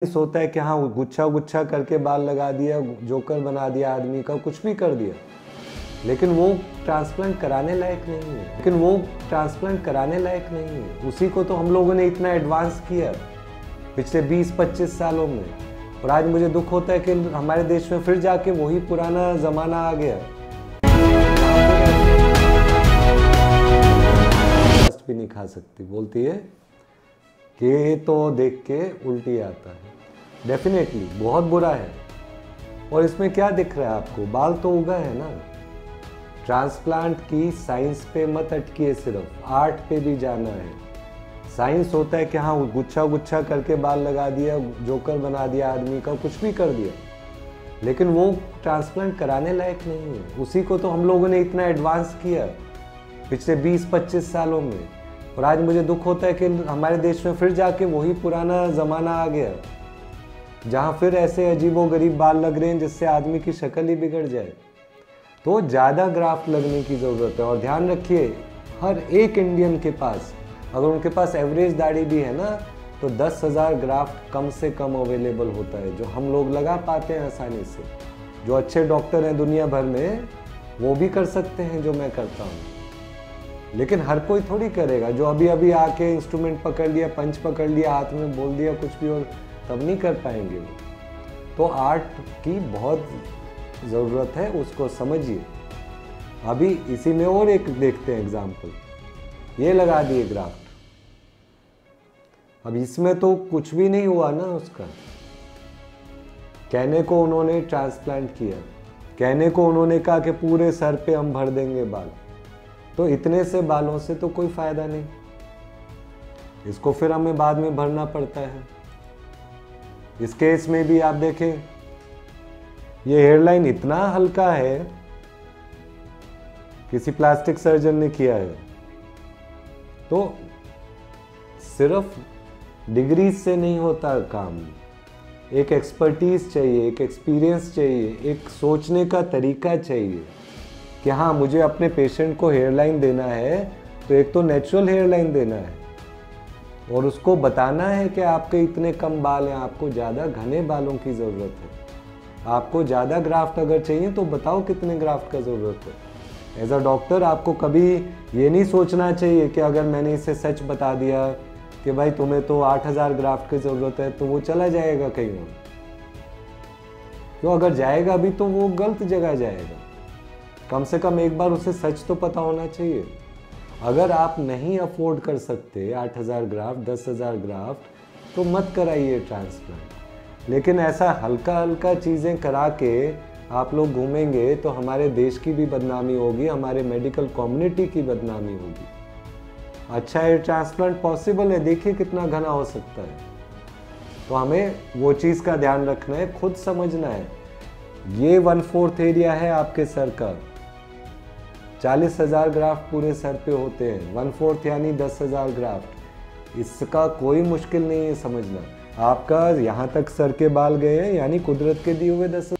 होता है कि हाँ गुच्छा गुच्छा करके बाल लगा दिया, जोकर बना दिया आदमी का, कुछ भी कर दिया, लेकिन वो ट्रांसप्लांट कराने लायक नहीं है। उसी को तो हम लोगों ने इतना एडवांस किया पिछले 20-25 सालों में, और आज मुझे दुख होता है कि हमारे देश में फिर जाके वही पुराना ज़माना आ गया। भी नहीं खा सकती, बोलती है कि तो देख के उल्टी आता है। डेफिनेटली बहुत बुरा है। और इसमें क्या दिख रहा है आपको? बाल तो उगा है ना। ट्रांसप्लांट की साइंस पे मत अटकिए, सिर्फ आर्ट पे भी जाना है। साइंस होता है कि हाँ गुच्छा गुच्छा करके बाल लगा दिया, जोकर बना दिया आदमी का, कुछ भी कर दिया, लेकिन वो ट्रांसप्लांट कराने लायक नहीं है। उसी को तो हम लोगों ने इतना एडवांस किया पिछले 20-25 सालों में, और आज मुझे दुख होता है कि हमारे देश में फिर जाके वही पुराना ज़माना आ गया, जहाँ फिर ऐसे अजीबोगरीब बाल लग रहे हैं जिससे आदमी की शक्ल ही बिगड़ जाए। तो ज़्यादा ग्राफ्ट लगने की ज़रूरत है। और ध्यान रखिए, हर एक इंडियन के पास, अगर उनके पास एवरेज दाढ़ी भी है ना, तो 10,000 ग्राफ्ट कम से कम अवेलेबल होता है, जो हम लोग लगा पाते हैं आसानी से। जो अच्छे डॉक्टर हैं दुनिया भर में, वो भी कर सकते हैं जो मैं करता हूँ, लेकिन हर कोई थोड़ी करेगा। जो अभी अभी आके इंस्ट्रूमेंट पकड़ लिया, पंच पकड़ लिया, हाथ में बोल दिया कुछ भी, और तब नहीं कर पाएंगे वो। तो आर्ट की बहुत ज़रूरत है, उसको समझिए। अभी इसी में और एक देखते हैं एग्जाम्पल। ये लगा दिए ग्राफ्ट, अब इसमें तो कुछ भी नहीं हुआ ना उसका। कहने को उन्होंने ट्रांसप्लांट किया, कहने को उन्होंने कहा कि पूरे सर पे हम भर देंगे बाल, तो इतने से बालों से तो कोई फायदा नहीं। इसको फिर हमें बाद में भरना पड़ता है। इस केस में भी आप देखें, ये हेयरलाइन इतना हल्का है, किसी प्लास्टिक सर्जन ने किया है। तो सिर्फ डिग्री से नहीं होता काम, एक एक्सपर्टीज चाहिए, एक एक्सपीरियंस चाहिए, एक सोचने का तरीका चाहिए कि हाँ मुझे अपने पेशेंट को हेयरलाइन देना है, तो एक तो नेचुरल हेयरलाइन देना है, और उसको बताना है कि आपके इतने कम बाल हैं, आपको ज़्यादा घने बालों की ज़रूरत है। आपको ज़्यादा ग्राफ्ट अगर चाहिए तो बताओ कितने ग्राफ्ट का ज़रूरत है। एज अ डॉक्टर आपको कभी ये नहीं सोचना चाहिए कि अगर मैंने इसे सच बता दिया कि भाई तुम्हें तो 8,000 ग्राफ्ट की ज़रूरत है, तो वो चला जाएगा कहीं और। क्यों? अगर जाएगा भी तो वो गलत जगह जाएगा। कम से कम एक बार उसे सच तो पता होना चाहिए। अगर आप नहीं अफोर्ड कर सकते 8,000 ग्राफ्ट, 10,000 ग्राफ्ट, तो मत कराइए ट्रांसप्लांट। लेकिन ऐसा हल्का हल्का चीज़ें करा के आप लोग घूमेंगे तो हमारे देश की भी बदनामी होगी, हमारे मेडिकल कम्युनिटी की बदनामी होगी। अच्छा है, ट्रांसप्लांट पॉसिबल है, देखिए कितना घना हो सकता है। तो हमें वो चीज़ का ध्यान रखना है, खुद समझना है। ये 1/4 एरिया है आपके सर का, 40,000 ग्राफ्ट पूरे सर पे होते हैं, 1/4 यानी 10,000 ग्राफ्ट। इसका कोई मुश्किल नहीं है समझना। आपका यहाँ तक सर के बाल गए हैं, यानी कुदरत के दिए हुए 10,000।